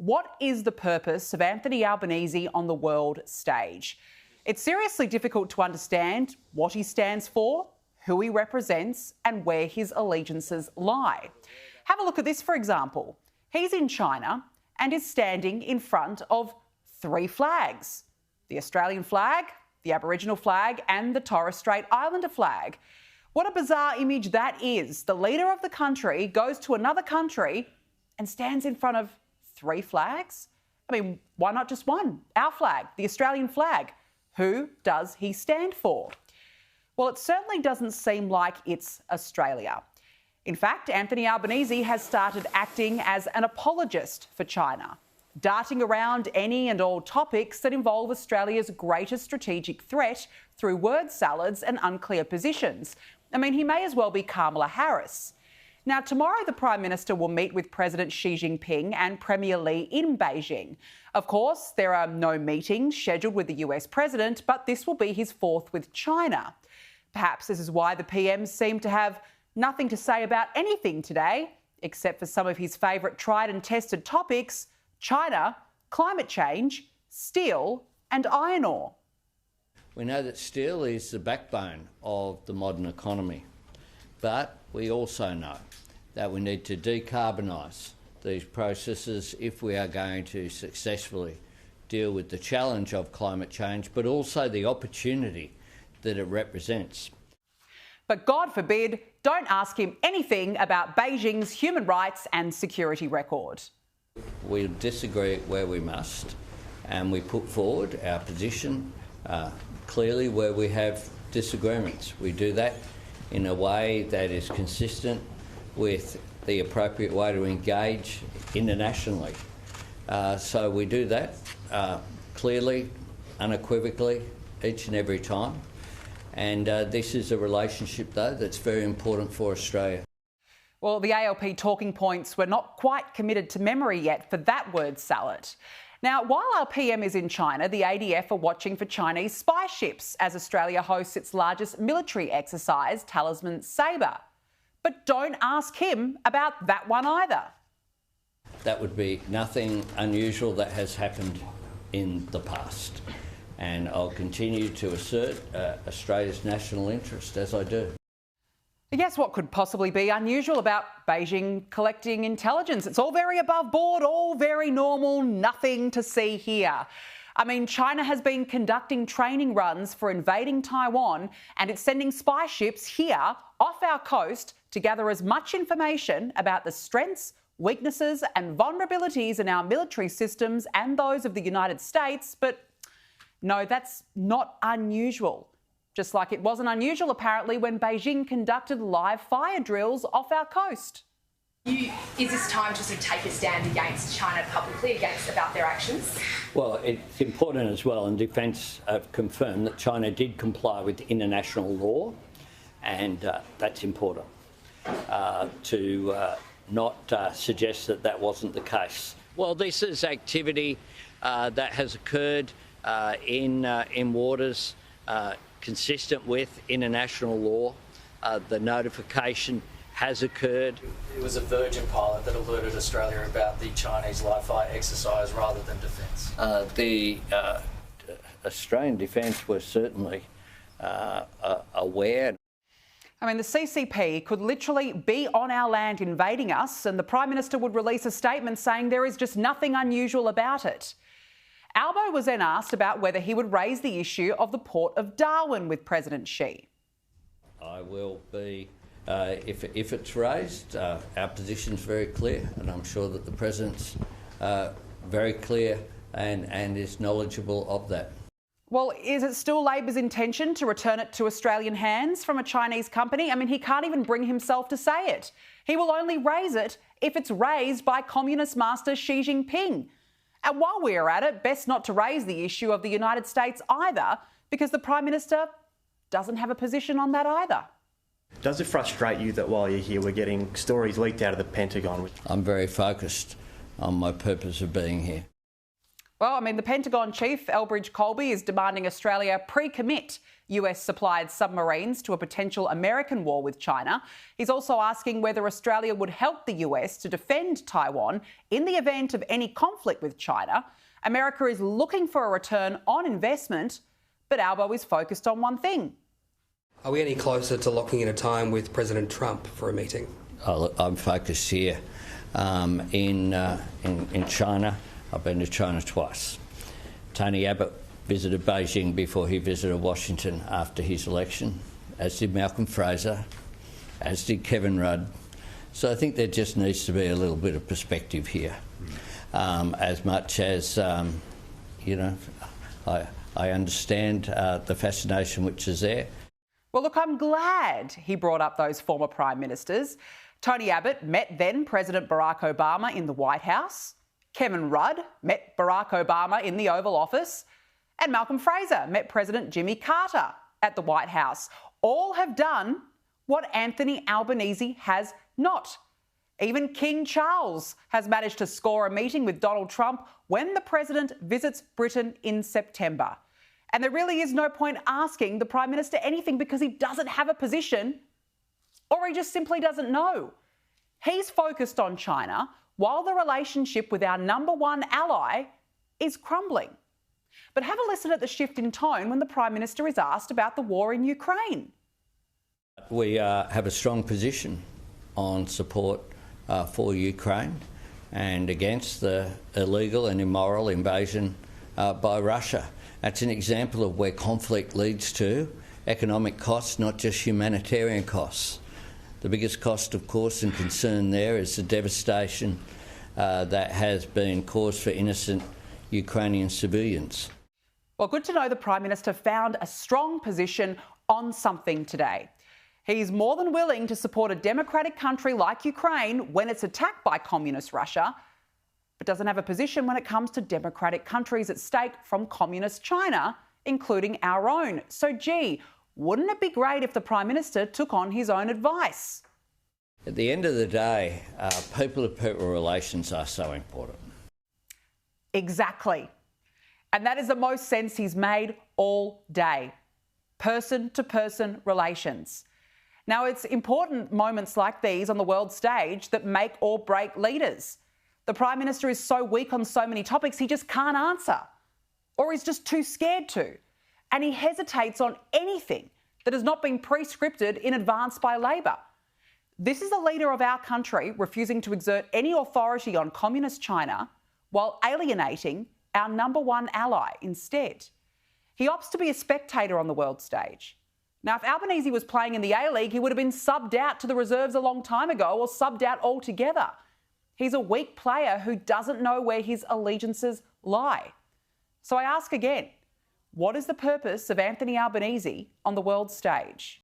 what is the purpose of Anthony Albanese on the world stage? It's seriously difficult to understand what he stands for, who he represents, and where his allegiances lie. Have a look at this, for example. He's in China and is standing in front of 3 flags: the Australian flag, the Aboriginal flag, and the Torres Strait Islander flag. What a bizarre image that is. The leader of the country goes to another country and stands in front of 3 flags? I mean, why not just one? Our flag, the Australian flag. Who does he stand for? Well, it certainly doesn't seem like it's Australia. In fact, Anthony Albanese has started acting as an apologist for China, darting around any and all topics that involve Australia's greatest strategic threat through word salads and unclear positions. I mean, he may as well be Kamala Harris. Now, tomorrow the Prime Minister will meet with President Xi Jinping and Premier Li in Beijing. Of course, there are no meetings scheduled with the US President, but this will be his 4th with China. Perhaps this is why the PM seemed to have nothing to say about anything today, except for some of his favourite tried and tested topics: China, climate change, steel and iron ore. We know that steel is the backbone of the modern economy, but we also know that we need to decarbonise these processes if we are going to successfully deal with the challenge of climate change, but also the opportunity that it represents. But God forbid, don't ask him anything about Beijing's human rights and security record. We disagree where we must, and we put forward our position clearly where we have disagreements. We do that in a way that is consistent with the appropriate way to engage internationally. So we do that clearly, unequivocally, each and every time. And this is a relationship, though, that's very important for Australia. Well, the ALP talking points were not quite committed to memory yet for that word salad. Now, while our PM is in China, the ADF are watching for Chinese spy ships as Australia hosts its largest military exercise, Talisman Sabre. But don't ask him about that one either. That would be nothing unusual that has happened in the past. And I'll continue to assert Australia's national interest as I do. I guess what could possibly be unusual about Beijing collecting intelligence? It's all very above board, all very normal, nothing to see here. I mean, China has been conducting training runs for invading Taiwan, and it's sending spy ships here off our coast to gather as much information about the strengths, weaknesses and vulnerabilities in our military systems and those of the United States. But no, that's not unusual. Just like it wasn't unusual, apparently, when Beijing conducted live fire drills off our coast. Is this time to sort of take a stand against China publicly about their actions? Well, it's important as well, and Defence have confirmed that China did comply with international law, and that's important to not suggest that that wasn't the case. Well, this is activity that has occurred in waters consistent with international law. The notification has occurred. It was a Virgin pilot that alerted Australia about the Chinese live fire exercise rather than Defence. The Australian Defence was certainly aware. I mean, the CCP could literally be on our land invading us, and the Prime Minister would release a statement saying there is just nothing unusual about it. Albo was then asked about whether he would raise the issue of the Port of Darwin with President Xi. I will be, if it's raised, our position's very clear, and I'm sure that the President's very clear and is knowledgeable of that. Well, is it still Labor's intention to return it to Australian hands from a Chinese company? I mean, he can't even bring himself to say it. He will only raise it if it's raised by Communist Master Xi Jinping. And while we're at it, best not to raise the issue of the United States either, because the Prime Minister doesn't have a position on that either. Does it frustrate you that while you're here we're getting stories leaked out of the Pentagon? I'm very focused on my purpose of being here. Well, I mean, the Pentagon chief, Elbridge Colby, is demanding Australia pre-commit US-supplied submarines to a potential American war with China. He's also asking whether Australia would help the US to defend Taiwan in the event of any conflict with China. America is looking for a return on investment, but Albo is focused on one thing. Are we any closer to locking in a time with President Trump for a meeting? Oh, look, I'm focused here in China. I've been to China twice. Tony Abbott visited Beijing before he visited Washington after his election, as did Malcolm Fraser, as did Kevin Rudd. So I think there just needs to be a little bit of perspective here. As much as, you know, I understand the fascination which is there. Well, look, I'm glad he brought up those former Prime Ministers. Tony Abbott met then President Barack Obama in the White House. Kevin Rudd met Barack Obama in the Oval Office. And Malcolm Fraser met President Jimmy Carter at the White House. All have done what Anthony Albanese has not. Even King Charles has managed to score a meeting with Donald Trump when the president visits Britain in September. And there really is no point asking the Prime Minister anything because he doesn't have a position or he just simply doesn't know. He's focused on China while the relationship with our number one ally is crumbling. But have a listen at the shift in tone when the Prime Minister is asked about the war in Ukraine. We have a strong position on support for Ukraine and against the illegal and immoral invasion by Russia. That's an example of where conflict leads to economic costs, not just humanitarian costs. The biggest cost, of course, and concern there is the devastation that has been caused for innocent Ukrainian civilians. Well, good to know the Prime Minister found a strong position on something today. He's more than willing to support a democratic country like Ukraine when it's attacked by communist Russia, but doesn't have a position when it comes to democratic countries at stake from communist China, including our own. So, gee, wouldn't it be great if the Prime Minister took on his own advice? At the end of the day, people-to-people relations are so important. Exactly. And that is the most sense he's made all day. Person-to-person relations. Now, it's important moments like these on the world stage that make or break leaders. The Prime Minister is so weak on so many topics he just can't answer, or he's just too scared to. And he hesitates on anything that has not been pre-scripted in advance by Labor. This is the leader of our country refusing to exert any authority on communist China while alienating our number one ally instead. He opts to be a spectator on the world stage. Now, if Albanese was playing in the A-League, he would have been subbed out to the reserves a long time ago or subbed out altogether. He's a weak player who doesn't know where his allegiances lie. So I ask again, what is the purpose of Anthony Albanese on the world stage?